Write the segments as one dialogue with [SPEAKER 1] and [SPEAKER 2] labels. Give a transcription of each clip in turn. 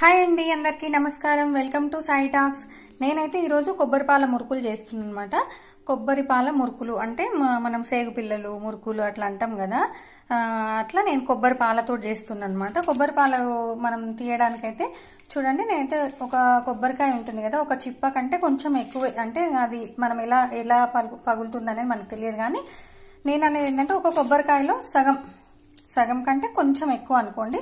[SPEAKER 1] Hi అండి, అందరికీ నమస్కారం. Welcome to Sai talks. నేనైతే ఈరోజు కొబ్బరిపాల మురుకులు చేస్తున్నాను అనమాట. కొబ్బరిపాల మురుకులు అంటే మనం సేగు పిల్లలు మురుకులు అట్లా అంటాం కదా, అట్లా నేను కొబ్బరి పాలతో చేస్తున్నాను అనమాట. కొబ్బరి పాలు మనం తీయడానికైతే చూడండి, నేనైతే ఒక కొబ్బరికాయ ఉంటుంది కదా, ఒక చిప్ప కంటే కొంచెం ఎక్కువ, అంటే అది మనం ఎలా పగులుతుందనేది మనకు తెలియదు. కానీ నేను అనేది ఏంటంటే ఒక కొబ్బరికాయలో సగం కంటే కొంచెం ఎక్కువ అనుకోండి.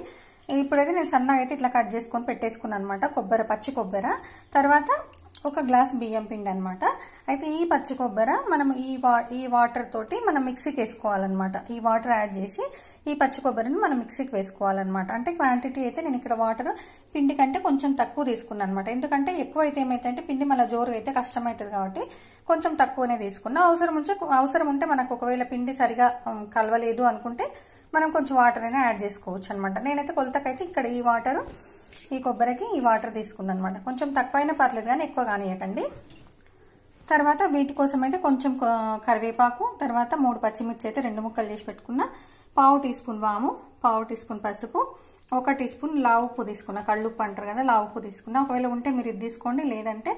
[SPEAKER 1] ఇప్పుడైతే నేను సన్నగా అయితే ఇట్లా కట్ చేసుకొని పెట్టేసుకున్నాను అనమాట. పచ్చి కొబ్బరి, తర్వాత ఒక గ్లాస్ బియ్యం పిండి అనమాట. అయితే ఈ పచ్చి కొబ్బరి మనం ఈ వాటర్ తోటి మనం మిక్సీకి వేసుకోవాలన్నమాట. ఈ వాటర్ యాడ్ చేసి ఈ పచ్చి కొబ్బరిని మనం మిక్సీకి వేసుకోవాలన్నమాట. అంటే క్వాంటిటీ అయితే నేను ఇక్కడ వాటర్ పిండి కంటే కొంచెం తక్కువ తీసుకున్నాను అనమాట. ఎందుకంటే ఎక్కువ అయితే ఏమైతే పిండి మళ్ళీ జోరు అయితే కష్టమవుతుంది కాబట్టి కొంచెం తక్కువనే తీసుకున్నా. అవసరం ఉంటే మనకు ఒకవేళ పిండి సరిగా కలవలేదు అనుకుంటే మనం కొంచెం వాటర్ అయినా యాడ్ చేసుకోవచ్చు అనమాట. నేనైతే కొలతకైతే ఇక్కడ ఈ కొబ్బరికి ఈ వాటర్ తీసుకున్నాను అనమాట. కొంచెం తక్కువైనా పర్లేదు కానీ ఎక్కువ కానియకండి. తర్వాత వీటి కోసం అయితే కొంచెం కరివేపాకు, తర్వాత 3 పచ్చిమిర్చి అయితే 2 ముక్కలు చేసి పెట్టుకున్నా, పావు టీ స్పూన్ వాము, పావు టీ స్పూన్ పసుపు, 1 టీ స్పూన్ లావు ఉప్పు తీసుకున్నా. కళ్ళుప్పు అంటారు కదా, లావు ఉప్పు తీసుకున్నా. ఒకవేళ ఉంటే మీరు ఇది తీసుకోండి, లేదంటే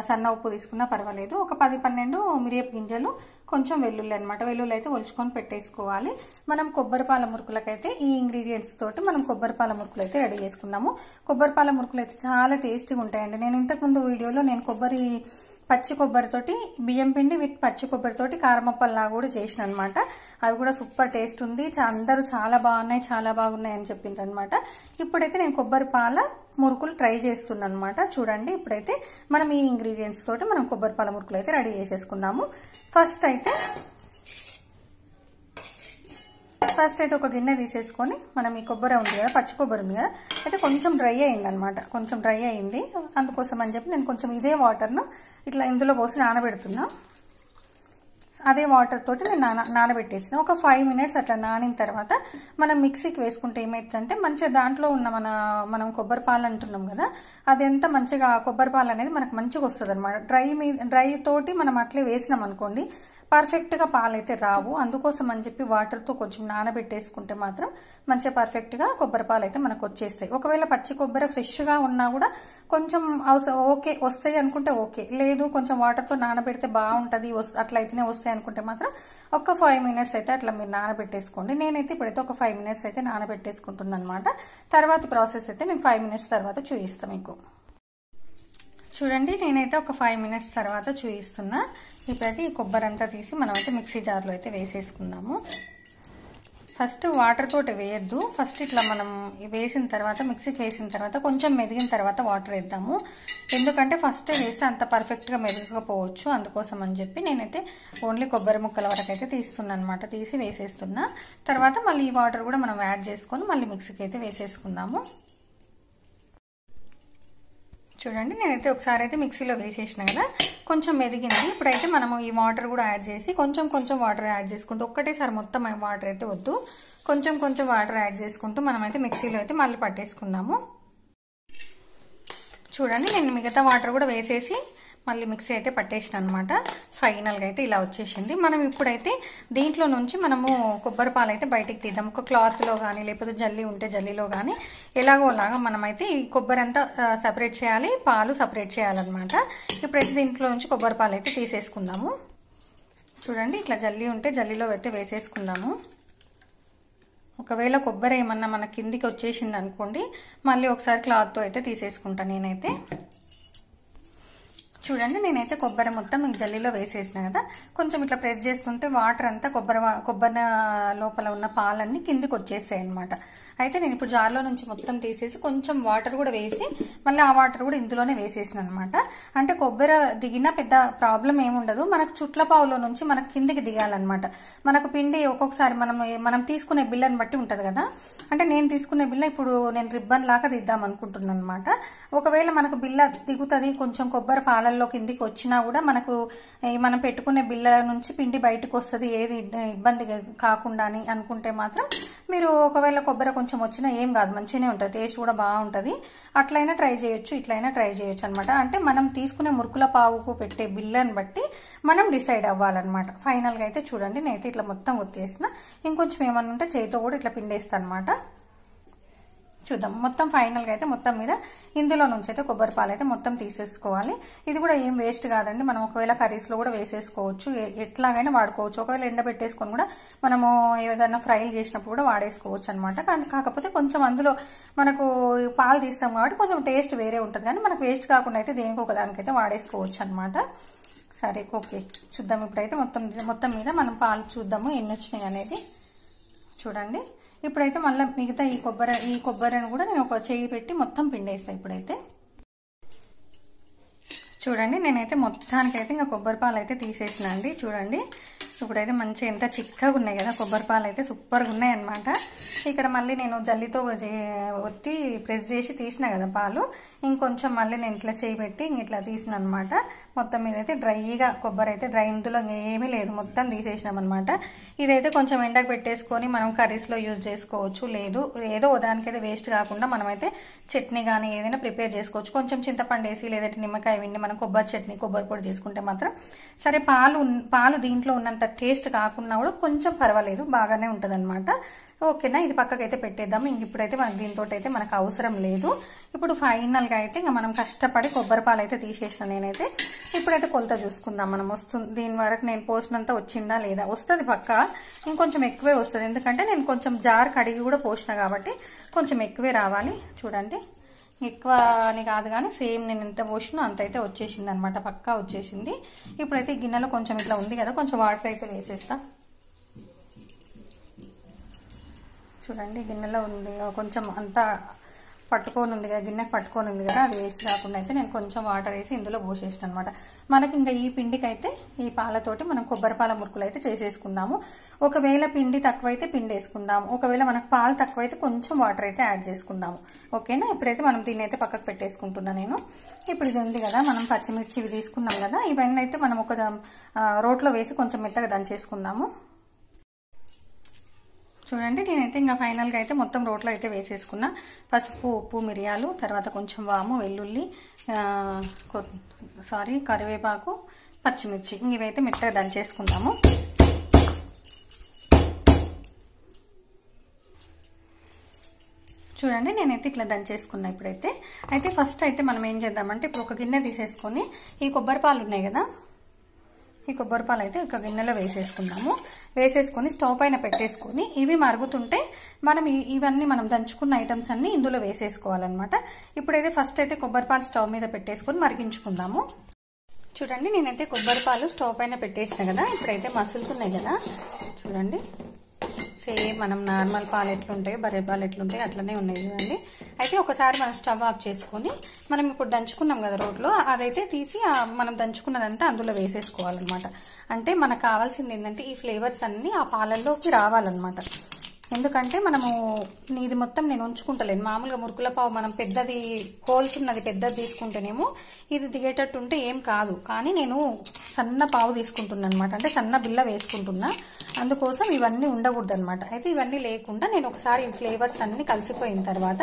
[SPEAKER 1] సన్న ఉప్పు తీసుకున్నా పర్వాలేదు. ఒక 10-12 మిరియపు గింజలు, కొంచెం వెల్లుల్లి అనమాట. వెల్లుల్లి అయితే ఒలుచుకొని పెట్టేసుకోవాలి. మనం కొబ్బరిపాల మురుకులకైతే ఈ ఇంగ్రీడియంట్స్ తోటి మనం కొబ్బరిపాల మురుకులు అయితే రెడీ చేసుకున్నాము. కొబ్బరిపాల మురుకులు అయితే చాలా టేస్టీగా ఉంటాయండి. నేను ఇంతకుముందు వీడియోలో పచ్చి కొబ్బరితోటి బియ్యం పిండి విత్ పచ్చి కొబ్బరితోటి కారమప్పల్లా కూడా చేసిన అనమాట. అవి కూడా సూపర్ టేస్ట్ ఉంది. అందరూ చాలా బాగున్నాయి అని చెప్పిండ్రు అనమాట. ఇప్పుడైతే నేను కొబ్బరిపాల మురుకులు ట్రై చేస్తున్నాను అనమాట. చూడండి, ఇప్పుడైతే మనం ఈ ఇంగ్రీడియంట్స్ తోటి మనం కొబ్బరిపాల మురుకులు అయితే రెడీ చేసేసుకుందాము. ఫస్ట్ అయితే ఒక గిన్నె తీసేసుకొని మనం ఈ కొబ్బరి ఉంది కదా, పచ్చి కొబ్బరి ఉంది కదా, అయితే కొంచెం డ్రై అయింది అనమాట. కొంచెం డ్రై అయింది, అందుకోసం అని చెప్పి నేను కొంచెం ఇదే వాటర్ను ఇట్లా ఇందులో పోసి నానబెడుతున్నా. అదే వాటర్ తోటి నేను నానబెట్టేసిన. ఒక 5 మినిట్స్ అట్లా నానిన తర్వాత మనం మిక్సీకి వేసుకుంటే ఏమైతుందంటే మంచిగా దాంట్లో ఉన్న మనం కొబ్బరి పాలు అంటున్నాం కదా, అదెంత మంచిగా కొబ్బరి పాలు అనేది మనకు మంచిగా వస్తుంది అనమాట. డ్రై తోటి మనం అట్లే వేసినాం అనుకోండి, పర్ఫెక్ట్ గా పాలైతే రావు. అందుకోసం అని చెప్పి వాటర్ తో కొంచెం నానబెట్టేసుకుంటే మాత్రం మంచిగా పర్ఫెక్ట్ గా కొబ్బరి పాలు అయితే మనకు వచ్చేస్తాయి. ఒకవేళ పచ్చి కొబ్బరి ఫ్రెష్ గా ఉన్నా కూడా కొంచెం ఓకే వస్తాయి అనుకుంటే ఓకే, లేదు కొంచెం వాటర్ తో నానబెడితే బాగుంటది అట్లయితేనే వస్తాయి అనుకుంటే మాత్రం ఒక 5 మినిట్స్ అయితే అట్లా మీరు నానబెట్టేసుకోండి. నేనైతే ఇప్పుడైతే ఒక 5 మినిట్స్ అయితే నానబెట్టేసుకుంటున్నాను అనమాట. తర్వాత ప్రాసెస్ అయితే నేను 5 మినిట్స్ తర్వాత చూపిస్తాను మీకు. చూడండి, నేనైతే ఒక 5 మినిట్స్ తర్వాత చూపిస్తున్నా. ఇప్పుడైతే ఈ కొబ్బరి అంతా తీసి మనమైతే మిక్సీ జార్లో అయితే వేసేసుకుందాము. ఫస్ట్ వాటర్ తోటి వేయద్దు. ఫస్ట్ ఇట్లా మనం వేసిన తర్వాత మిక్సీకి వేసిన తర్వాత కొంచెం మెదిగిన తర్వాత వాటర్ వేద్దాము. ఎందుకంటే ఫస్ట్ వేస్తే అంత పర్ఫెక్ట్గా మెదగకపోవచ్చు. అందుకోసం అని చెప్పి నేనైతే ఓన్లీ కొబ్బరి ముక్కల వరకు అయితే తీస్తున్నాను అనమాట. తీసి వేసేస్తున్నా. తర్వాత మళ్ళీ ఈ వాటర్ కూడా మనం యాడ్ చేసుకొని మళ్ళీ మిక్సీకి అయితే వేసేసుకుందాము. చూడండి, నేనైతే ఒకసారి అయితే మిక్సీలో వేసేసిన కదా, కొంచెం మెదిగింది. ఇప్పుడైతే మనము ఈ వాటర్ కూడా యాడ్ చేసి కొంచెం వాటర్ యాడ్ చేసుకుంటూ, ఒక్కటేసారి మొత్తం వాటర్ అయితే వద్దు, కొంచెం వాటర్ యాడ్ చేసుకుంటూ మనమైతే మిక్సీలో అయితే మళ్ళీ పట్టేసుకుందాము. చూడండి, నేను మిగతా వాటర్ కూడా వేసేసి మళ్ళీ మిక్సీ అయితే పట్టేసిన అనమాట. ఫైనల్గా అయితే ఇలా వచ్చేసింది. మనం ఇప్పుడైతే దీంట్లో నుంచి మనము కొబ్బరి పాలు అయితే బయటికి తీద్దాం. ఒక క్లాత్లో కానీ లేకపోతే జల్లి ఉంటే జల్లీలో కానీ ఎలాగోలాగా మనమైతే ఈ కొబ్బరి అంతా సపరేట్ చేయాలి, పాలు సపరేట్ చేయాలన్నమాట. ఇప్పుడైతే దీంట్లో నుంచి కొబ్బరి పాలు అయితే తీసేసుకుందాము. చూడండి, ఇట్లా జల్లి ఉంటే జల్లీలో అయితే వేసేసుకుందాము. ఒకవేళ కొబ్బరి ఏమన్నా మన కిందికి వచ్చేసింది అనుకోండి, మళ్ళీ ఒకసారి క్లాత్తో అయితే తీసేసుకుంటాను నేనైతే. చూడండి, నేనైతే కొబ్బరి మొత్తం ఈ జల్లీలో వేసేసిన కదా, కొంచెం ఇట్లా ప్రెస్ చేస్తుంటే వాటర్ అంతా కొబ్బరి లోపల ఉన్న పాలన్నీ కిందికి వచ్చేసాయి అనమాట. అయితే నేను ఇప్పుడు జార్లో నుంచి మొత్తం తీసేసి కొంచెం వాటర్ కూడా వేసి మళ్ళీ ఆ వాటర్ కూడా ఇందులోనే వేసేసిన అనమాట. అంటే కొబ్బరి దిగినా పెద్ద ప్రాబ్లం ఏముండదు. మనకు చుట్లపావులో నుంచి మనకు కిందికి దిగాలన్నమాట. మనకు పిండి ఒక్కొక్కసారి మనం తీసుకునే బిల్లని బట్టి ఉంటది కదా. అంటే నేను తీసుకునే బిల్ల ఇప్పుడు నేను రిబ్బన్ లాగా దిద్దాం అనుకుంటున్నాను అనమాట. ఒకవేళ మనకు బిల్ల దిగుతుంది, కొంచెం కొబ్బరి పాలల్లో కిందికి వచ్చినా కూడా మనం పెట్టుకునే బిల్ల నుంచి పిండి బయటకు వస్తుంది, ఏది ఇబ్బంది కాకుండా అని అనుకుంటే మాత్రం మీరు ఒకవేళ కొబ్బరి కొంచెం వచ్చినా ఏం కాదు, మంచిగానే ఉంటుంది, టేస్ట్ కూడా బాగుంటుంది. అట్లయినా ట్రై చేయొచ్చు, ఇట్లయినా ట్రై చేయొచ్చు అనమాట. అంటే మనం తీసుకునే మురుకుల పావుకు పెట్టే బిల్లని బట్టి మనం డిసైడ్ అవ్వాలన్నమాట. ఫైనల్గా అయితే చూడండి, నేనైతే ఇట్లా మొత్తం ఒత్తేసిన. ఇంకొంచెం ఏమన్నా ఉంటే చేతితో కూడా ఇట్లా పిండేస్తాను అనమాట. చూద్దాం. మొత్తం ఫైనల్గా అయితే మొత్తం మీద ఇందులో నుంచి అయితే కొబ్బరి పాలు అయితే మొత్తం తీసేసుకోవాలి. ఇది కూడా ఏం వేస్ట్ కాదండి, మనం ఒకవేళ కర్రీస్లో కూడా వేసేసుకోవచ్చు, ఎట్లాగైనా వాడుకోవచ్చు. ఒకవేళ ఎండబెట్టేసుకొని కూడా మనము ఏదైనా ఫ్రైలు చేసినప్పుడు కూడా వాడేసుకోవచ్చు అనమాట. కాకపోతే కొంచెం అందులో మనకు పాలు తీస్తాం కాబట్టి కొంచెం టేస్ట్ వేరే ఉంటుంది, కానీ మనకు వేస్ట్ కాకుండా అయితే దేనికి ఒకదానికైతే వాడేసుకోవచ్చు అనమాట. సరే ఓకే, చూద్దాం. ఇప్పుడైతే మొత్తం మీద మనం పాలు చూద్దాము ఎన్ని వచ్చినాయి అనేది. చూడండి, ఇప్పుడైతే మళ్ళీ మిగతా ఈ కొబ్బరిని కూడా నేను ఒక చెయ్యి పెట్టి మొత్తం పిండేస్తాను. ఇప్పుడైతే చూడండి, నేనైతే మొత్తానికైతే ఇంకా కొబ్బరి పాలు అయితే తీసేసిన అండి. చూడండి, ఇప్పుడైతే మంచిగా ఎంత చిక్కగా ఉన్నాయి కదా, కొబ్బరి పాలు అయితే సూపర్గా ఉన్నాయి అనమాట. ఇక్కడ మళ్ళీ నేను జల్లితో ఒత్తి ప్రెస్ చేసి తీసిన కదా పాలు, ఇంకొంచెం మళ్ళీ నేను ఇట్లా చేయి పెట్టి ఇట్లా తీసిన అనమాట. మొత్తం మీద అయితే డ్రైగా కొబ్బరి అయితే డ్రై, ఇందులో ఏమీ లేదు, మొత్తం తీసేసినాం అనమాట. ఇదైతే కొంచెం ఎండకు పెట్టేసుకొని మనం కర్రీస్లో యూజ్ చేసుకోవచ్చు, లేదు ఏదో దానికైతే వేస్ట్ కాకుండా మనమైతే చట్నీ కానీ ఏదైనా ప్రిపేర్ చేసుకోవచ్చు. కొంచెం చింతపండు వేసి లేదంటే నిమ్మకాయ విండి మనం కొబ్బరి చట్నీ కొబ్బరి పొడి చేసుకుంటే మాత్రం సరే, పాలు దీంట్లో ఉన్నంత టేస్ట్ కాకుండా కూడా కొంచెం పర్వాలేదు, బాగానే ఉంటుంది అనమాట. ఓకేనా, ఇది పక్కకైతే పెట్టేద్దాము. ఇప్పుడైతే మనకి దీంతో అయితే మనకు అవసరం లేదు. ఇప్పుడు ఫైనల్గా అయితే ఇంకా మనం కష్టపడి కొబ్బరి పాలు అయితే తీసేసిన నేనైతే. ఇప్పుడైతే కొలత చూసుకుందాం మనం. వస్తుంది దీని వరకు నేను పోసినంత వచ్చిందా లేదా, వస్తుంది పక్క, ఇంకొంచెం ఎక్కువే వస్తుంది, ఎందుకంటే నేను కొంచెం జార్ కడిగి కూడా పోసిన కాబట్టి కొంచెం ఎక్కువే రావాలి. చూడండి, ఎక్కువ అని కాదు కానీ సేమ్ నేను ఎంత పోసినా అంత అయితే వచ్చేసింది అనమాట, పక్కా వచ్చేసింది. ఇప్పుడైతే గిన్నెలో కొంచెం ఇట్లా ఉంది కదా, కొంచెం వాటర్ అయితే వేసేస్తా. చూడండి, గిన్నెలో ఉంది కొంచెం అంతా పట్టుకొని ఉంది కదా, గిన్నెకి పట్టుకొని ఉంది కదా, అది వేస్ట్ కాకుండా అయితే నేను కొంచెం వాటర్ వేసి ఇందులో పోసేస్తాను అనమాట. మనకి ఇంకా ఈ పిండికి అయితే ఈ పాలతోటి మనం కొబ్బరి పాల మురుకులు అయితే చేసేసుకుందాము. ఒకవేళ పిండి తక్కువైతే పిండి వేసుకుందాము, ఒకవేళ మనకు పాలు తక్కువైతే కొంచెం వాటర్ అయితే యాడ్ చేసుకుందాము. ఓకేనా, ఇప్పుడైతే మనం దీన్ని అయితే పక్కకు పెట్టేసుకుంటున్నా నేను. ఇప్పుడు ఇది ఉంది కదా, మనం పచ్చిమిర్చి ఇవి తీసుకున్నాం కదా, ఇవన్నీ అయితే మనం ఒక రోట్లో వేసి కొంచెం మెత్తగా దంచేసుకుందాము. చూడండి, నేనైతే ఇంకా ఫైనల్గా అయితే మొత్తం రోట్లో అయితే వేసేసుకున్నా. పసుపు, ఉప్పు, మిరియాలు, తర్వాత కొంచెం వాము, వెల్లుల్లి, కరివేపాకు, పచ్చిమిర్చి, ఇవైతే మెత్తగా దంచేసుకుందాము. చూడండి, నేనైతే ఇట్లా దంచేసుకున్నా. ఇప్పుడైతే ఫస్ట్ అయితే మనం ఏం చేద్దామంటే, ఇప్పుడు ఒక గిన్నె తీసేసుకొని ఈ కొబ్బరి పాలు ఉన్నాయి కదా, ఈ కొబ్బరి పాలు అయితే ఒక గిన్నెలో వేసేసుకుందాము. వేసేసుకొని స్టవ్ పైన పెట్టేసుకొని ఇవి మరుగుతుంటే మనం ఇవన్నీ మనం దంచుకున్న ఐటమ్స్ అన్ని ఇందులో వేసేసుకోవాలన్నమాట. ఇప్పుడైతే ఫస్ట్ అయితే కొబ్బరి పాలు స్టవ్ మీద పెట్టేసుకొని మరిగించుకుందాము. చూడండి, నేనైతే కొబ్బరి పాలు స్టవ్ పైన పెట్టేసిన కదా, ఇప్పుడైతే మసులుతున్నాయి కదా. చూడండి, సేమ్ మనం నార్మల్ పాలు ఎట్లుంటాయో బర్రె పాలు ఎట్లుంటాయో అట్లనే ఉన్నాయి చూడండి. అయితే ఒకసారి మనం స్టవ్ ఆఫ్ చేసుకొని మనం ఇప్పుడు దంచుకున్నాం కదా రోట్లో, అదైతే తీసి మనం దంచుకున్నదంతా అందులో వేసేసుకోవాలన్నమాట. అంటే మనకు కావాల్సింది ఏంటంటే ఈ ఫ్లేవర్స్ అన్ని ఆ పాలల్లోకి రావాలన్నమాట. ఎందుకంటే మనము ఇది మొత్తం నేను ఉంచుకుంటలేను, మామూలుగా మురుకుల పావు మనం పెద్దది హోల్స్ ఉన్నది పెద్దది తీసుకుంటేనేమో ఇది దిగేటట్టు ఉంటే ఏం కాదు, కానీ నేను సన్న పావు తీసుకుంటున్నా అనమాట, అంటే సన్న బిల్ల వేసుకుంటున్నా, అందుకోసం ఇవన్నీ ఉండకూడదు అనమాట. అయితే ఇవన్నీ లేకుండా నేను ఒకసారి ఈ ఫ్లేవర్స్ అన్ని కలిసిపోయిన తర్వాత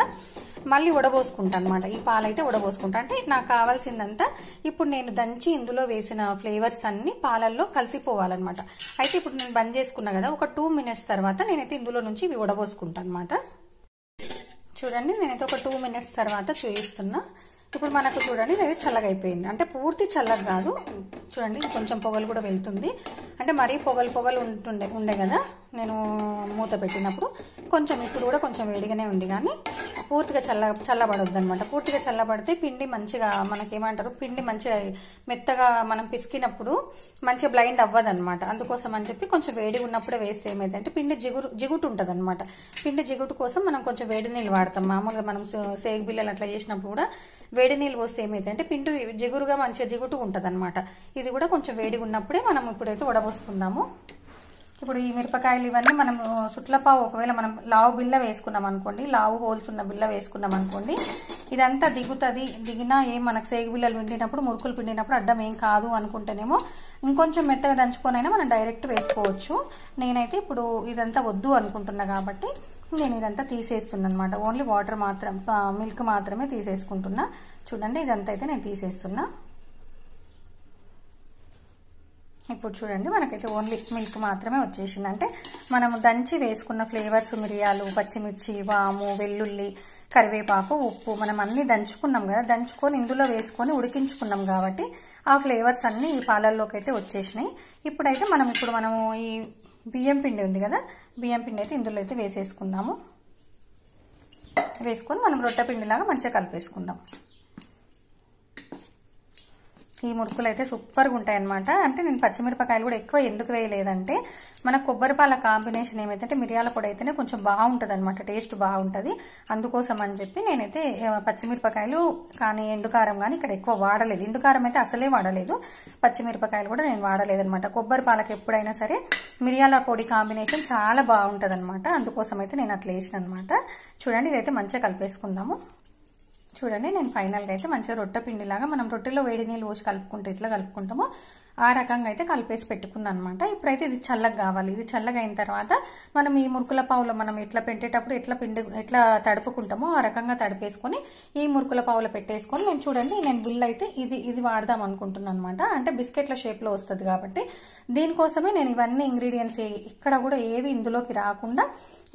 [SPEAKER 1] మళ్ళీ ఉడబోసుకుంటాను అనమాట. ఈ పాలైతే ఉడబోసుకుంటా, అంటే నాకు కావాల్సిందంతా ఇప్పుడు నేను దంచి ఇందులో వేసిన ఫ్లేవర్స్ అన్ని పాలల్లో కలిసిపోవాలన్నమాట. అయితే ఇప్పుడు నేను బంద్ చేసుకున్నా కదా, ఒక 2 minutes తర్వాత నేనైతే ఇందులో నుంచి ఇవి ఉడబోసుకుంటాను అనమాట. చూడండి, నేనైతే ఒక 2 minutes తర్వాత చూపిస్తున్నా. ఇప్పుడు మనకు చూడండి ఇది చల్లగా అయిపోయింది, అంటే పూర్తి చల్లగా కాదు. చూడండి, కొంచెం పొగలు కూడా వెళ్తుంది, అంటే మరీ పొగలు ఉండే కదా నేను మూత పెట్టినప్పుడు, కొంచెం ఇప్పుడు కూడా కొంచెం వేడిగానే ఉంది, కానీ పూర్తిగా చల్లబడొద్దు అనమాట. పూర్తిగా చల్లబడితే పిండి మంచిగా మనకేమంటారు, పిండి మంచిగా మెత్తగా మనం పిసికినప్పుడు మంచిగా బ్లైండ్ అవ్వదన్నమాట. అందుకోసం అని చెప్పి కొంచెం వేడి ఉన్నప్పుడే వేస్తే ఏమైందంటే పిండి జిగుటు ఉంటుంది అనమాట. పిండి జిగుటు కోసం మనం కొంచెం వేడి నీళ్ళు వాడతాం. మామూలుగా మనం సేగు బిల్లలు అట్లా చేసినప్పుడు కూడా వేడి నీళ్ళు పోస్తే ఏమైందంటే పిండి జిగురుగా మంచిగా జిగుటు ఉంటుంది అనమాట. ఇది కూడా కొంచెం వేడిగా ఉన్నప్పుడే మనం ఇప్పుడైతే వడబోసుకుందాము. ఇప్పుడు ఈ మిరపకాయలు ఇవన్నీ మనం సుట్లపావు ఒకవేళ మనం లావు బిల్ల వేసుకున్నాం అనుకోండి, లావు హోల్స్ ఉన్న బిల్ల వేసుకున్నాం అనుకోండి, ఇదంతా దిగుతుంది. దిగినా ఏం మనకు సేగు బిల్లలు పిండినప్పుడు మురుకులు పిండినప్పుడు అడ్డం ఏం కాదు అనుకుంటేనేమో ఇంకొంచెం మెత్తగా దంచుకొనైనా మనం డైరెక్ట్ వేసుకోవచ్చు. నేనైతే ఇప్పుడు ఇదంతా వద్దు అనుకుంటున్నా కాబట్టి నేను ఇదంతా తీసేస్తున్నా అనమాట. ఓన్లీ వాటర్ మాత్రం, మిల్క్ మాత్రమే తీసేసుకుంటున్నా. చూడండి, ఇదంతా అయితే నేను తీసేస్తున్నా. ఇప్పుడు చూడండి, మనకైతే ఓన్లీ మిల్క్ మాత్రమే వచ్చేసింది. అంటే మనము దంచి వేసుకున్న ఫ్లేవర్స్ మిరియాలు, పచ్చిమిర్చి, వాము, వెల్లుల్లి కరివేపాకు, ఉప్పు మనం అన్ని దంచుకున్నాం కదా, దంచుకొని ఇందులో వేసుకొని ఉడికించుకున్నాం కాబట్టి ఆ ఫ్లేవర్స్ అన్ని ఈ పాలల్లోకి అయితే వచ్చేసినాయి. ఇప్పుడైతే మనము ఈ బియ్యం పిండి ఉంది కదా, బియ్యం పిండి అయితే ఇందులో అయితే వేసేసుకుందాము. వేసుకొని మనం రొట్టె పిండిలాగా మంచిగా కలిపేసుకుందాం. ఈ మురుకులు అయితే సూపర్గా ఉంటాయి అనమాట. అంటే నేను పచ్చిమిరపకాయలు కూడా ఎక్కువ ఎందుకు వేయలేదంటే మన కొబ్బరి పాల కాంబినేషన్ ఏమైతే మిరియాల పొడి అయితేనే కొంచెం బాగుంటుంది అనమాట, టేస్ట్ బాగుంటుంది. అందుకోసం అని చెప్పి నేనైతే పచ్చిమిరపకాయలు కానీ ఎండుకారం కానీ ఇక్కడ ఎక్కువ వాడలేదు. ఎండుకారం అయితే అసలే వాడలేదు, పచ్చిమిరపకాయలు కూడా నేను వాడలేదు అనమాట. కొబ్బరి పాలకు ఎప్పుడైనా సరే మిరియాల పొడి కాంబినేషన్ చాలా బాగుంటుంది అనమాట. అందుకోసం అయితే నేను అట్లా వేసిన అనమాట. చూడండి, ఇదైతే మంచిగా కలిపేసుకుందాము. చూడండి, నేను ఫైనల్గా అయితే మంచిగా రొట్టె పిండిలాగా మనం రొట్టెలో వేడి నీళ్ళు పోసి కలుపుకుంటే ఎట్లా కలుపుకుంటామో ఆ రకంగా అయితే కలిపేసి పెట్టుకున్నాను అనమాట. ఇప్పుడైతే ఇది చల్లగా కావాలి. ఇది చల్లగా అయిన తర్వాత మనం ఈ మురుకుల పావులో మనం ఎట్లా పెట్టేటప్పుడు ఎట్లా తడుపుకుంటామో ఆ రకంగా తడిపేసుకొని ఈ మురుకుల పావులో పెట్టేసుకొని నేను బిల్ అయితే ఇది వాడదాం అనుకుంటున్నాను అనమాట. అంటే బిస్కెట్ల షేప్లో వస్తుంది కాబట్టి దీనికోసమే నేను ఇవన్నీ ఇంగ్రీడియంట్స్ ఇక్కడ కూడా ఏవి ఇందులోకి రాకుండా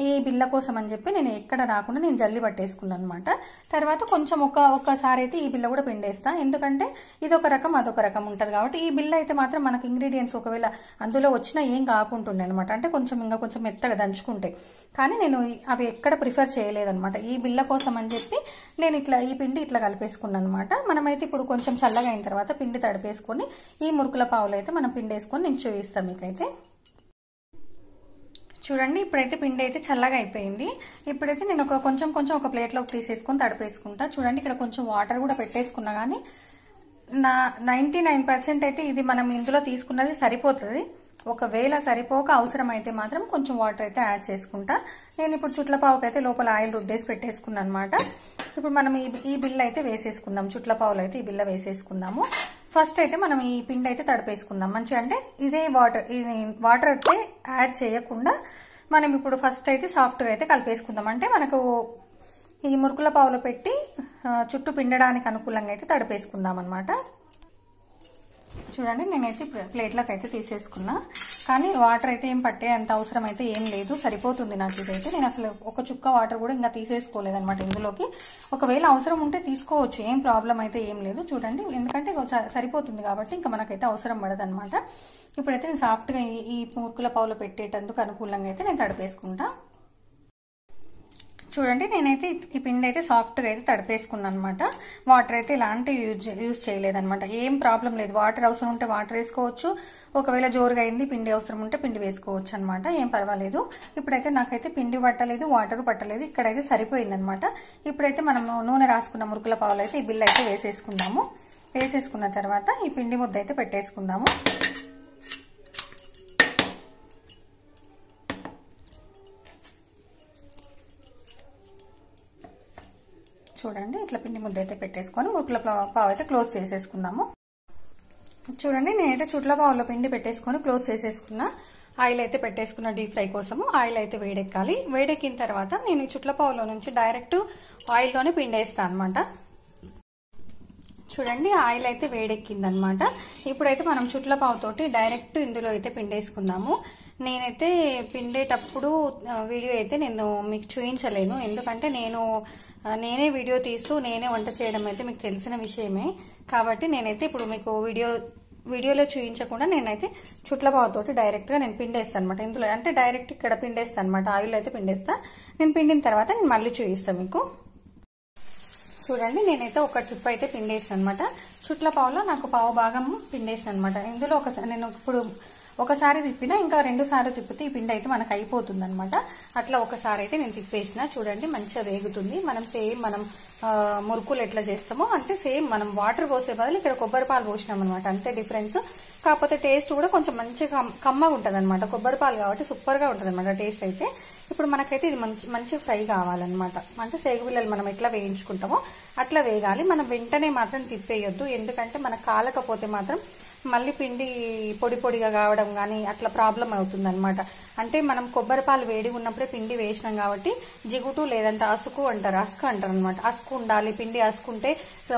[SPEAKER 1] ఈ బిళ్ళ కోసం అని చెప్పి నేను ఎక్కడ రాకుండా నేను జల్లి పట్టేసుకున్నాను అనమాట. తర్వాత కొంచెం ఒక్కసారి అయితే ఈ బిళ్ళ కూడా పిండేస్తా, ఎందుకంటే ఇది ఒక రకం అదొక రకం ఉంటుంది కాబట్టి. ఈ బిళ్ళ అయితే మాత్రం మనకు ఇంగ్రీడియంట్స్ ఒకవేళ అందులో వచ్చినా ఏం కాకుంటుండే అనమాట, అంటే కొంచెం మెత్తగా దంచుకుంటే. కానీ నేను అవి ఎక్కడ ప్రిఫర్ చేయలేదనమాట. ఈ బిళ్ళ కోసం అని చెప్పి నేను ఈ పిండి ఇట్లా కలిపేసుకున్నాను అనమాట. మనమైతే ఇప్పుడు కొంచెం చల్లగా అయిన తర్వాత పిండి తడిపేసుకొని ఈ మురుకుల పావులు అయితే మనం పిండేసుకొని నేను చూపిస్తాను మీకైతే. చూడండి, ఇప్పుడైతే పిండి అయితే చల్లగా అయిపోయింది. ఇప్పుడైతే నేను కొంచెం ఒక ప్లేట్లోకి తీసేసుకొని తడిపేసుకుంటా. చూడండి, ఇక్కడ కొంచెం వాటర్ కూడా పెట్టేసుకున్నా కానీ 99% అయితే ఇది మనం ఇందులో తీసుకున్నది సరిపోతుంది. ఒకవేళ సరిపోక అవసరం అయితే మాత్రం కొంచెం వాటర్ అయితే యాడ్ చేసుకుంటా. నేను ఇప్పుడు చుట్లపావుకి అయితే లోపల ఆయిల్ రుద్దేసి పెట్టేసుకున్నాను అనమాట. ఇప్పుడు మనం ఈ బిల్ల అయితే వేసేసుకుందాం. చుట్లపావులు అయితే ఈ బిల్ల వేసేసుకుందాము. ఫస్ట్ అయితే మనం ఈ పిండి అయితే తడిపేసుకుందాం మంచిగా. అంటే ఇదే వాటర్ అయితే యాడ్ చేయకుండా మనం ఇప్పుడు ఫస్ట్ అయితే సాఫ్ట్గా అయితే కలిపేసుకుందాం. అంటే మనకు ఈ మురుకుల పావులో పెట్టి చుట్టూ పిండడానికి అనుకూలంగా అయితే తడిపేసుకుందాం అనమాట. చూడండి, నేనైతే ప్లేట్లోకి అయితే తీసేసుకున్నా. కానీ వాటర్ అయితే ఏం పట్టే అంత అవసరం అయితే ఏం లేదు, సరిపోతుంది నాకు ఇదైతే. నేను అసలు ఒక చుక్క వాటర్ కూడా ఇంకా తీసేసుకోలేదన్నమాట ఇందులోకి. ఒకవేళ అవసరం ఉంటే తీసుకోవచ్చు, ఏం ప్రాబ్లం అయితే ఏం లేదు. చూడండి, ఎందుకంటే సరిపోతుంది కాబట్టి ఇంకా మనకైతే అవసరం పడదన్నమాట. ఇప్పుడైతే నేను సాఫ్ట్గా ఈ మురుకుల పావులో పెట్టేటందుకు అనుకూలంగా అయితే నేను తడిపేసుకుంటా. చూడండి, నేనైతే ఈ పిండి అయితే సాఫ్ట్గా అయితే తడిపేసుకున్నాను అనమాట. వాటర్ అయితే ఇలాంటి యూజ్ చేయలేదన్నమాట. ఏం ప్రాబ్లం లేదు, వాటర్ అవసరం ఉంటే వాటర్ వేసుకోవచ్చు, ఒకవేళ జోరుగా అయింది పిండి అవసరం ఉంటే పిండి వేసుకోవచ్చు అనమాట, ఏం పర్వాలేదు. ఇప్పుడైతే నాకైతే పిండి పట్టలేదు, వాటర్ పట్టలేదు, ఇక్కడైతే సరిపోయింది అనమాట. ఇప్పుడైతే మనం నూనె రాసుకున్న మురుకుల పావులు అయితే ఈ బిల్ల అయితే వేసేసుకుందాము. వేసేసుకున్న తర్వాత ఈ పిండి ముద్ద అయితే పెట్టేసుకుందాము. చూడండి, ఇట్లా పిండి ముద్ద అయితే పెట్టేసుకొని మురుకుల పావు అయితే క్లోజ్ చేసేసుకుందాము. చూడండి, నేనైతే చుట్ల పావులో పిండి పెట్టేసుకొని క్లోజ్ చేసేసుకున్నా. ఆయిల్ అయితే పెట్టేసుకున్న డీప్ ఫ్రై కోసము. ఆయిల్ అయితే వేడెక్కాలి. వేడెక్కిన తర్వాత నేను ఈ చుట్ల పావులో నుంచి డైరెక్ట్ ఆయిల్లోనే పిండేస్తాను అనమాట. చూడండి, ఆయిల్ అయితే వేడెక్కింది అనమాట. ఇప్పుడైతే మనం చుట్ల పావుతోటి డైరెక్ట్ ఇందులో అయితే పిండేసుకుందాము. నేనైతే పిండేటప్పుడు వీడియో అయితే నేను మీకు చూపించలేను, ఎందుకంటే నేనే వీడియో తీస్తూ నేనే వంట చేయడం అయితే మీకు తెలిసిన విషయమే. కాబట్టి నేనైతే ఇప్పుడు మీకు వీడియోలో చూపించకుండా నేనైతే చుట్ల పావుతోటి డైరెక్ట్గా నేను పిండేస్తాను అనమాట. ఇందులో అంటే డైరెక్ట్ ఇక్కడ పిండేస్తాను అనమాట, ఆయిల్ అయితే పిండేస్తా. నేను పిండిన తర్వాత నేను మళ్ళీ చూపిస్తాను మీకు. చూడండి, నేనైతే ఒక ట్రిప్ అయితే పిండేసాను అనమాట. చుట్ల పావులో నాకు పావు భాగం పిండేసాను అనమాట. ఇందులో నేను ఇప్పుడు ఒకసారి తిప్పినా ఇంకా 2 సార్లు తిప్పితే ఈ పిండి అయితే మనకు అయిపోతుంది అనమాట. అట్లా ఒకసారి అయితే నేను తిప్పేసిన. చూడండి, మంచిగా వేగుతుంది. మనం మురుకులు ఎట్లా చేస్తామో అంటే సేమ్ మనం వాటర్ పోసే బదులు ఇక్కడ కొబ్బరి పాలు పోసినాం అనమాట, అంతే డిఫరెన్స్. కాకపోతే టేస్ట్ కూడా కొంచెం మంచిగా కమ్మగా ఉంటుంది అనమాట. కొబ్బరి పాలు కాబట్టి సూపర్ గా ఉంటుంది అనమాట టేస్ట్ అయితే. ఇప్పుడు మనకైతే ఇది మంచి ఫ్రై కావాలన్నమాట. అంటే సేగుపిల్లలు మనం ఎట్లా వేయించుకుంటామో అట్లా వేగాలి. మనం వెంటనే మాత్రం తిప్పేయొద్దు, ఎందుకంటే మనకు కాలకపోతే మాత్రం మళ్ళీ పిండి పొడి పొడిగా కావడం కానీ అట్లా ప్రాబ్లం అవుతుంది అనమాట. అంటే మనం కొబ్బరి పాలు వేడి ఉన్నప్పుడే పిండి వేసినాం కాబట్టి జిగుటు లేదంటే అసుకు అంటారు అనమాట. అసుకు ఉండాలి, పిండి అసుకుంటే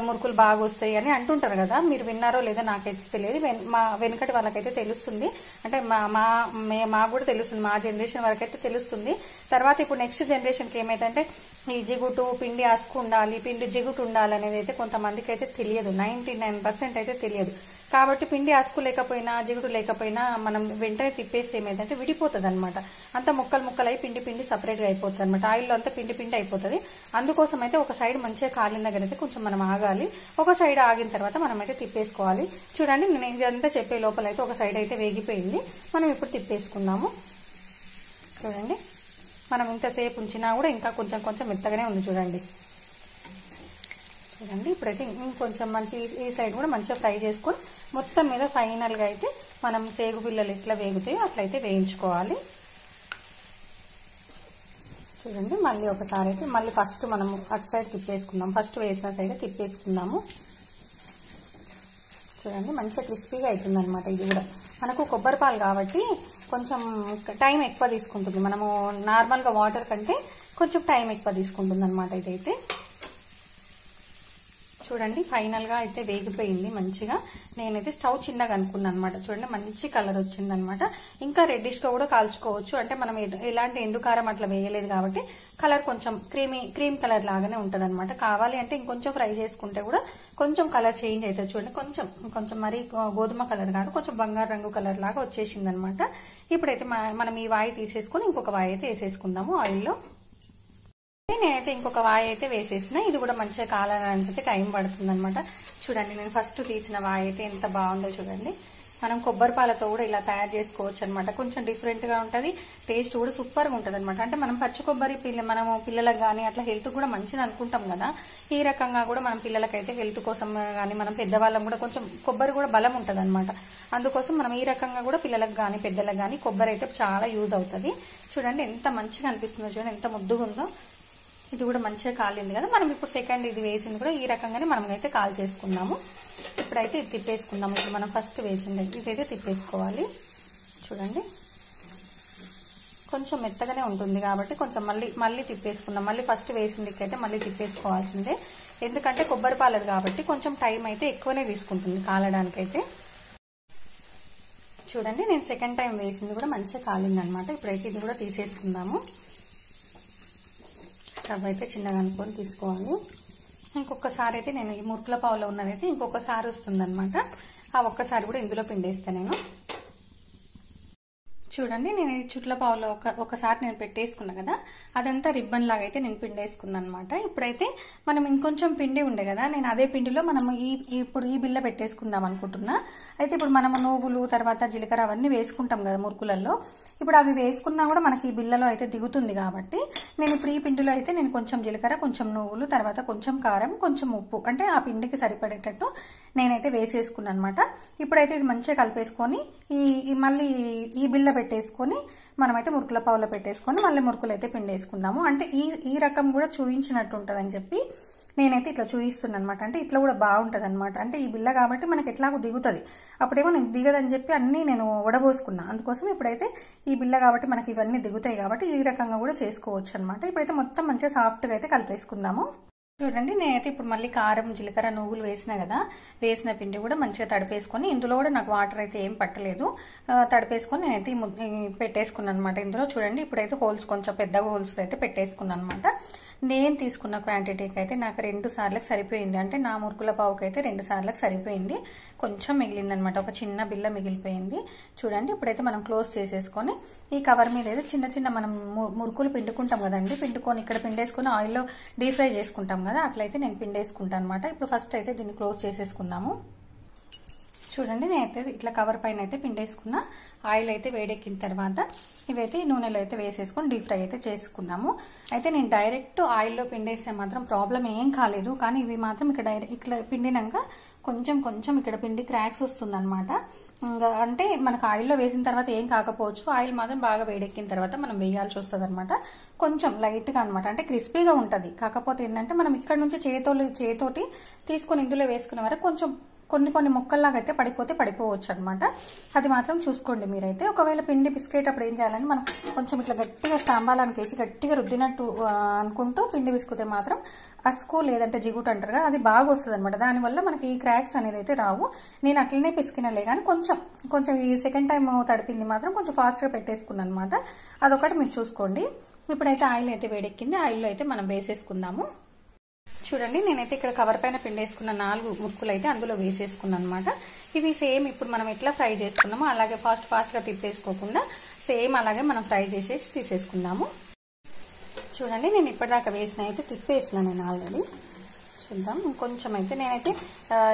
[SPEAKER 1] మురుకులు బాగా వస్తాయి అని అంటుంటారు కదా. మీరు విన్నారో లేదో నాకైతే తెలియదు, మా వెనుకటి వాళ్ళకైతే తెలుస్తుంది. అంటే మాకు కూడా తెలుస్తుంది, మా జనరేషన్ వరకు అయితే తెలుస్తుంది. తర్వాత ఇప్పుడు నెక్స్ట్ జనరేషన్కి ఏమైందంటే ఈ జిగుటు పిండి అసుకు ఉండాలి, పిండి జిగుటు ఉండాలి అనేది అయితే కొంతమందికి అయితే తెలియదు. 99% అయితే తెలియదు. కాబట్టి పిండి అసుకు లేకపోయినా జిగుటు లేకపోయినా మనం వెంటనే తిప్పేస్తే ఏమైందంటే విడిపోతుంది అనమాట. అంత ముక్కలు ముక్కలు అయి పిండి పిండి సపరేట్ గా అయిపోతుంది అనమాట. ఆయిల్లో అంతా పిండి పిండి అయిపోతుంది. అందుకోసం అయితే ఒక సైడ్ మంచిగా కాలిన దగ్గర అయితే కొంచెం మనం ఆగాలి. ఒక సైడ్ ఆగిన తర్వాత మనం అయితే తిప్పేసుకోవాలి. చూడండి, నేను ఇదంతా చెప్పే లోపల అయితే ఒక సైడ్ అయితే వేగిపోయింది. మనం ఇప్పుడు తిప్పేసుకుందాము. చూడండి, మనం ఇంతసేపు ఉంచినా కూడా ఇంకా కొంచెం కొంచెం మెత్తగానే ఉంది. చూడండి ఇప్పుడైతే ఇంకొంచెం మంచి ఈ సైడ్ కూడా మంచిగా ఫ్రై చేసుకొని మొత్తం మీద ఫైనల్ గా అయితే మనం సేగు పిల్లలు ఎట్లా వేగుతాయో అట్లయితే వేయించుకోవాలి. చూడండి, మళ్ళీ ఒకసారి అయితే మళ్ళీ ఫస్ట్ మనం అటు సైడ్ తిప్పేసుకుందాం. ఫస్ట్ వేసిన సైడ్ తిప్పేసుకుందాము. చూడండి, మంచిగా క్రిస్పీగా అవుతుంది అనమాట. ఇది కూడా మనకు కొబ్బరి పాలు కాబట్టి కొంచెం టైం ఎక్కువ తీసుకుంటుంది. మనము నార్మల్ గా వాటర్ కంటే కొంచెం టైం ఎక్కువ తీసుకుంటుంది అనమాట. ఇదైతే చూడండి ఫైనల్ గా అయితే వేగిపోయింది మంచిగా. నేనైతే స్టవ్ చిన్నగా అనుకున్నాను అనమాట. చూడండి, మంచి కలర్ వచ్చింది అనమాట. ఇంకా రెడ్డిష్ గా కూడా కాల్చుకోవచ్చు. అంటే మనం ఎలాంటి ఎండుకారం అట్లా వేయలేదు కాబట్టి కలర్ కొంచెం క్రీమ్ కలర్ లాగానే ఉంటది అనమాట. కావాలి అంటే ఇంకొంచెం ఫ్రై చేసుకుంటే కూడా కొంచెం కలర్ చేంజ్ అవుతుంది. చూడండి, కొంచెం మరీ గోధుమ కలర్ కాదు, కొంచెం బంగారు రంగు కలర్ లాగా వచ్చేసింది అనమాట. ఇప్పుడైతే మనం ఈ వాయి తీసేసుకుని ఇంకొక వాయి అయితే వేసేసుకుందాము ఆయిల్లో. నేనైతే ఇంకొక వాయి అయితే వేసేసిన. ఇది కూడా మంచిగా కాలాలంటే టైం పడుతుంది అనమాట. చూడండి, నేను ఫస్ట్ తీసిన వాయి అయితే ఎంత బాగుందో చూడండి. మనం కొబ్బరి పాలతో కూడా ఇలా తయారు చేసుకోవచ్చు అనమాట. కొంచెం డిఫరెంట్ గా ఉంటది, టేస్ట్ కూడా సూపర్ గా ఉంటది అనమాట. అంటే మనం పచ్చి కొబ్బరి మనము పిల్లలకు గానీ అట్లా హెల్త్ కూడా మంచిది అనుకుంటాం కదా. ఈ రకంగా కూడా మనం పిల్లలకైతే హెల్త్ కోసం గానీ మనం పెద్దవాళ్ళం కూడా కొంచెం కొబ్బరి కూడా బలం ఉంటది అనమాట. అందుకోసం మనం ఈ రకంగా కూడా పిల్లలకు గానీ పెద్దలకు గానీ కొబ్బరి అయితే చాలా యూజ్ అవుతుంది. చూడండి ఎంత మంచిగా అనిపిస్తుందో, చూడండి ఎంత ముద్దుగా ఉందో. ఇది కూడా మంచిగా కాలింది కదా. మనం ఇప్పుడు సెకండ్ ఇది వేసింది కూడా ఈ రకంగానే మనం అయితే కాల్ చేసుకున్నాము. ఇప్పుడైతే ఇది తిప్పేసుకుందాము. ఇప్పుడు మనం ఫస్ట్ వేసింది ఇదైతే తిప్పేసుకోవాలి. చూడండి, కొంచెం మెత్తగానే ఉంటుంది కాబట్టి కొంచెం మళ్ళీ తిప్పేసుకుందాం. మళ్ళీ ఫస్ట్ వేసింది అయితే మళ్ళీ తిప్పేసుకోవాల్సిందే. ఎందుకంటే కొబ్బరి పాలది కాబట్టి కొంచెం టైం అయితే ఎక్కువనే తీసుకుంటుంది కాలడానికైతే. చూడండి, నేను సెకండ్ టైం వేసింది కూడా మంచిగా కాలింది అనమాట. ఇప్పుడైతే ఇది కూడా తీసేసుకుందాము. స్టవ్ అయితే చిన్నగా అనుకొని తీసుకోవాలి. ఇంకొకసారి అయితే నేను ఈ మురుకుల పావులో ఉన్నదైతే ఇంకొకసారి వస్తుంది అనమాట. ఆ ఒక్కసారి కూడా ఇందులో పిండేస్తాను నేను. చూడండి, నేను ఈ చుట్ల పావులో ఒకసారి నేను పెట్టేసుకున్నా కదా, అదంతా రిబ్బన్ లాగా అయితే నేను పిండేసుకున్నాను అనమాట. ఇప్పుడైతే మనం ఇంకొంచెం పిండి ఉండే కదా, నేను అదే పిండిలో మనం ఇప్పుడు ఈ బిళ్ళ పెట్టేసుకుందాం అనుకుంటున్నా. అయితే ఇప్పుడు మనం నువ్వులు తర్వాత జీలకర్ర అవన్నీ వేసుకుంటాం కదా మురుకులలో. ఇప్పుడు అవి వేసుకున్నా కూడా మనకి ఈ బిళ్ళలో అయితే దిగుతుంది కాబట్టి నేను ఇప్పుడు ఈ పిండిలో అయితే నేను కొంచెం జీలకర్ర, కొంచెం నువ్వులు, తర్వాత కొంచెం కారం, కొంచెం ఉప్పు, అంటే ఆ పిండికి సరిపడేటట్టు నేనైతే వేసేసుకున్నాను అనమాట. ఇప్పుడైతే ఇది మంచిగా కలిపేసుకొని మళ్ళీ ఈ బిళ్ళ పెట్టేసుకొని మనమైతే మురుకుల పావులో పెట్టేసుకొని మళ్ళీ మురుకులు అయితే పిండేసుకుందాము. అంటే ఈ రకం కూడా చూపించినట్టు ఉంటుందని చెప్పి నేనైతే ఇట్లా చూపిస్తున్నాను అనమాట. అంటే ఇట్లా కూడా బాగుంటది అనమాట. అంటే ఈ బిళ్ళ కాబట్టి మనకి ఎట్లాగో దిగుతుంది. అప్పుడేమో నేను దిగదని చెప్పి అన్ని నేను వడబోసుకున్నా. అందుకోసం ఇప్పుడైతే ఈ బిళ్ళ కాబట్టి మనకి ఇవన్నీ దిగుతాయి కాబట్టి ఈ రకంగా కూడా చేసుకోవచ్చు అనమాట. ఇప్పుడైతే మొత్తం మంచిగా సాఫ్ట్ గా అయితే కలిపేసుకుందాము. చూడండి, నేనైతే ఇప్పుడు మళ్ళీ కారం, జీలకర్ర, నువ్వులు వేసిన కదా, వేసిన పిండి కూడా మంచిగా తడిపేసుకొని ఇందులో కూడా నాకు వాటర్ అయితే ఏం పట్టలేదు. తడిపేసుకొని నేనైతే పెట్టేసుకున్నాను అనమాట ఇందులో. చూడండి, ఇప్పుడైతే హోల్స్ కొంచెం పెద్దగా హోల్స్ అయితే పెట్టేసుకున్నాను అనమాట. నేను తీసుకున్న క్వాంటిటీకి అయితే నాకు 2 సార్లకు సరిపోయింది. అంటే నా మురుకుల పావుకి అయితే 2 సార్లకు సరిపోయింది. కొంచెం మిగిలింది అనమాట, ఒక చిన్న బిళ్ళ మిగిలిపోయింది. చూడండి, ఇప్పుడైతే మనం క్లోజ్ చేసేసుకొని ఈ కవర్ మీద అయితే చిన్న చిన్న మనం మురుకులు పిండుకుంటాం కదండి, పిండుకొని ఇక్కడ పిండేసుకుని ఆయిల్లో డీప్ ఫ్రై చేసుకుంటాం కదా, అట్లయితే నేను పిండేసుకుంటాను అనమాట. ఇప్పుడు ఫస్ట్ అయితే దీన్ని క్లోజ్ చేసేసుకుందాము. చూడండి, నేనైతే ఇట్లా కవర్ పైన అయితే పిండేసుకున్నా. ఆయిల్ అయితే వేడెక్కిన తర్వాత ఇవైతే నూనెలో అయితే వేసేసుకొని డీప్ ఫ్రై అయితే చేసుకున్నాము. అయితే నేను డైరెక్ట్ ఆయిల్లో పిండేస్తే మాత్రం ప్రాబ్లం ఏం కాలేదు. కానీ ఇవి మాత్రం ఇట్లా పిండినాక కొంచెం ఇక్కడ పిండి క్రాక్స్ వస్తుందన్నమాట. ఇంకా అంటే మనకు ఆయిల్లో వేసిన తర్వాత ఏం కాకపోవచ్చు, ఆయిల్ మాత్రం బాగా వేడెక్కిన తర్వాత మనం వేయాల్సి వస్తుంది అనమాట. కొంచెం లైట్ గా అనమాట, అంటే క్రిస్పీగా ఉంటది. కాకపోతే ఏంటంటే మనం ఇక్కడ నుంచి చేతోటి తీసుకొని ఇందులో వేసుకునే వరకు కొంచెం కొన్ని ముక్కల్లాగా అయితే పడిపోవచ్చు అనమాట. అది మాత్రం చూసుకోండి మీరైతే. ఒకవేళ పిండి పిసికేటప్పుడు ఏం చేయాలని మనం కొంచెం ఇట్లా గట్టిగా స్తంభాలానికి వేసి గట్టిగా రుద్దినట్టు అనుకుంటూ పిండి పిసికితే మాత్రం అస్కు లేదంటే జిగుటు అంటారు కదా, అది బాగా వస్తుంది అనమాట. దానివల్ల మనకి ఈ క్రాక్స్ అనేది అయితే రావు. నేను అట్లనే పిసికినలే కానీ కొంచెం ఈ సెకండ్ టైం తడిపింది మాత్రం కొంచెం ఫాస్ట్ గా పెట్టేసుకున్నాను అనమాట. అదొకటి మీరు చూసుకోండి. ఇప్పుడైతే ఆయిల్ అయితే వేడెక్కింది, ఆయిల్లో అయితే మనం వేసేసుకుందాము. చూడండి నేనైతే ఇక్కడ కవర్ పైన పిండేసుకున్న 4 మురుకులు అయితే అందులో వేసేసుకున్నాను అనమాట. ఇవి సేమ్ ఇప్పుడు మనం ఎట్లా ఫ్రై చేసుకున్నామో అలాగే ఫాస్ట్గా తిప్పేసుకోకుండా సేమ్ అలాగే మనం ఫ్రై చేసేసి తీసేసుకుందాము. చూడండి నేను ఇప్పటిదాకా వేసిన అయితే తిప్పేసిన నేను ఆల్రెడీ. చూద్దాం ఇంకొంచెం అయితే నేనైతే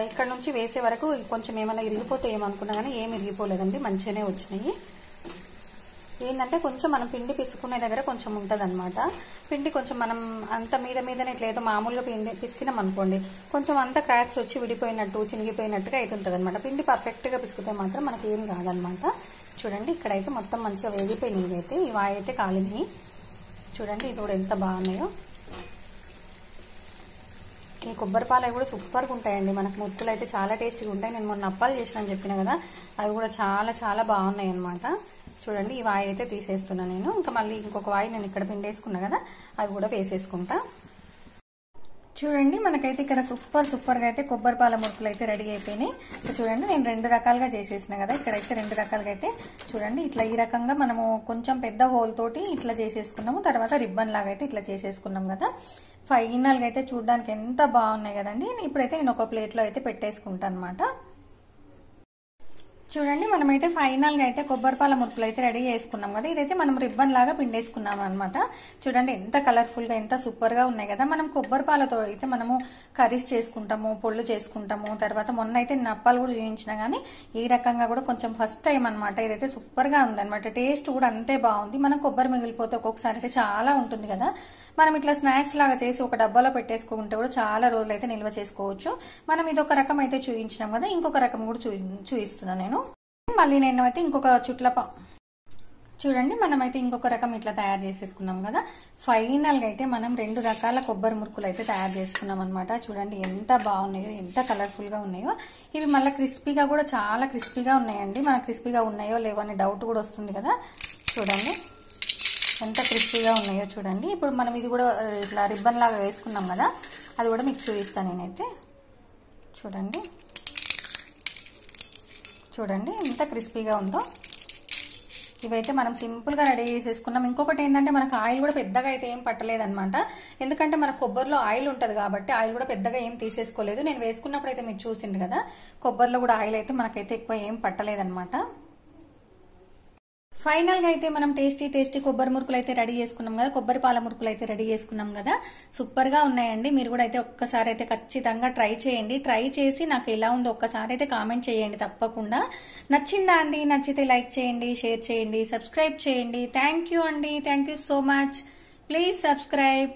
[SPEAKER 1] ఇక్కడ నుంచి వేసే వరకు కొంచెం ఏమైనా ఇరిగిపోతే ఏమనుకున్నా కానీ ఏమి ఇరిగిపోలేదండి, మంచిగానే వచ్చినాయి. ఏంటంటే కొంచెం మనం పిండి పిసుకునే దగ్గర కొంచెం ఉంటుంది అనమాట. పిండి కొంచెం మనం అంత మీదనే ఇట్లా మామూలుగా పిండి పిసికినాం అనుకోండి కొంచెం అంతా క్రాక్స్ వచ్చి విడిపోయినట్టు చినిగిపోయినట్టుగా అయితే ఉంటుంది అనమాట. పిండి పర్ఫెక్ట్ గా పిసికితే మాత్రం మనకి ఏం కాదనమాట. చూడండి ఇక్కడైతే మొత్తం మంచిగా వేగిపోయినాయి ఇవైతే, ఈ వాయి అయితే కాలినాయి. చూడండి ఇవి కూడా ఎంత బాగున్నాయో. ఈ కొబ్బరి పాలు కూడా సూపర్గా ఉంటాయండి, మనకు మురుకులు అయితే చాలా టేస్టీగా ఉంటాయి. నేను మొన్న అప్పాలు చేసినా చెప్పిన కదా, అవి కూడా చాలా బాగున్నాయి అనమాట. చూడండి ఈ వాయి అయితే తీసేస్తున్నా నేను. ఇంకా మళ్ళీ ఇంకొక వాయి నేను ఇక్కడ పిండేసుకున్నా కదా, అవి కూడా వేసేసుకుంటా. చూడండి మనకైతే ఇక్కడ సూపర్గా అయితే కొబ్బరి పాల మురుకులు అయితే రెడీ అయిపోయినాయి. చూడండి నేను 2 రకాలుగా చేసేసిన కదా, ఇక్కడైతే 2 రకాలుగా అయితే చూడండి ఇట్లా ఈ రకంగా మనము కొంచెం పెద్ద హోల్ తోటి ఇట్లా చేసేసుకున్నాము. తర్వాత రిబ్బన్ లాగా అయితే ఇట్లా చేసేసుకున్నాం కదా. ఫైనల్ గా అయితే చూడడానికి ఎంత బాగున్నాయి కదండి. ఇప్పుడైతే నేను ఒక ప్లేట్ లో అయితే పెట్టేసుకుంటాను అనమాట. చూడండి మనమైతే ఫైనల్ గా అయితే కొబ్బరి పాల మురుకులు అయితే రెడీ చేసుకున్నాం కదా. ఇదైతే మనం రిబ్బన్ లాగా పిండేసుకున్నాం అనమాట. చూడండి ఎంత కలర్ఫుల్ గా ఎంత సూపర్ గా ఉన్నాయి కదా. మనం కొబ్బరి పాలతో అయితే మనము కర్రీస్ చేసుకుంటాము, పొళ్ళు చేసుకుంటాము. తర్వాత మొన్న అయితే నప్పాలు కూడా చూపించిన గానీ ఈ రకంగా కూడా కొంచెం ఫస్ట్ టైం అనమాట. ఇదైతే సూపర్ గా ఉంది అనమాట. టేస్ట్ కూడా అంతే బాగుంది. మనం కొబ్బరి మిగిలిపోతే ఒక్కొక్కసారి అయితే చాలా ఉంటుంది కదా, మనం ఇట్లా స్నాక్స్ లాగా చేసి ఒక డబ్బాలో పెట్టేసుకుంటే కూడా చాలా రోజులు అయితే నిల్వ చేసుకోవచ్చు. మనం ఇదొక రకం అయితే చూపించినాం కదా, ఇంకొక రకం కూడా చూపిస్తున్నాను నేను. మళ్ళీ నేను అయితే ఇంకొక చూడండి మనమైతే ఇంకొక రకం ఇట్లా తయారు చేసేసుకున్నాం కదా. ఫైనల్ గా అయితే మనం 2 రకాల కొబ్బరి మురుకులు అయితే తయారు చేసుకున్నాం అనమాట. చూడండి ఎంత బాగున్నాయో, ఎంత కలర్ఫుల్ గా ఉన్నాయో. ఇవి మళ్ళీ క్రిస్పీగా కూడా చాలా క్రిస్పీగా ఉన్నాయండి. మనకు క్రిస్పీగా ఉన్నాయో లేవో అనే డౌట్ కూడా వస్తుంది కదా. చూడండి ఎంత క్రిస్పీగా ఉన్నాయో చూడండి. ఇప్పుడు మనం ఇది కూడా ఇట్లా రిబ్బన్ లాగా వేసుకున్నాం కదా, అది కూడా మీకు చూపిస్తాను నేనైతే. చూడండి ఎంత క్రిస్పీగా ఉందో. ఇవైతే మనం సింపుల్ గా రెడీ చేసేసుకున్నాం. ఇంకొకటి ఏంటంటే మనకు ఆయిల్ కూడా పెద్దగా అయితే ఏం పట్టలేదన్నమాట. ఎందుకంటే మన కొబ్బరిలో ఆయిల్ ఉంటది కాబట్టి ఆయిల్ కూడా పెద్దగా ఏం తీసేసుకోలేదు. నేను వేసుకున్నప్పుడు అయితే మీరు చూసిండు కదా, కొబ్బరిలో కూడా ఆయిల్ అయితే మనకైతే ఎక్కువ ఏం పట్టలేదన్నమాట. ఫైనల్ గా అయితే మనం టేస్టీ కొబ్బరి మురుకులు అయితే రెడీ చేసుకున్నాం కదా, కొబ్బరి పాల మురుకులు అయితే రెడీ చేసుకున్నాం కదా. సూపర్ గా ఉన్నాయండి. మీరు కూడా అయితే ఒక్కసారి అయితే ఖచ్చితంగా ట్రై చేయండి. ట్రై చేసి నాకు ఎలా ఉందో ఒక్కసారి అయితే కామెంట్ చేయండి తప్పకుండా. నచ్చిందా అండి? నచ్చితే లైక్ చేయండి, షేర్ చేయండి, సబ్స్క్రైబ్ చేయండి. థ్యాంక్ యూ అండి, thank you so much. Please subscribe.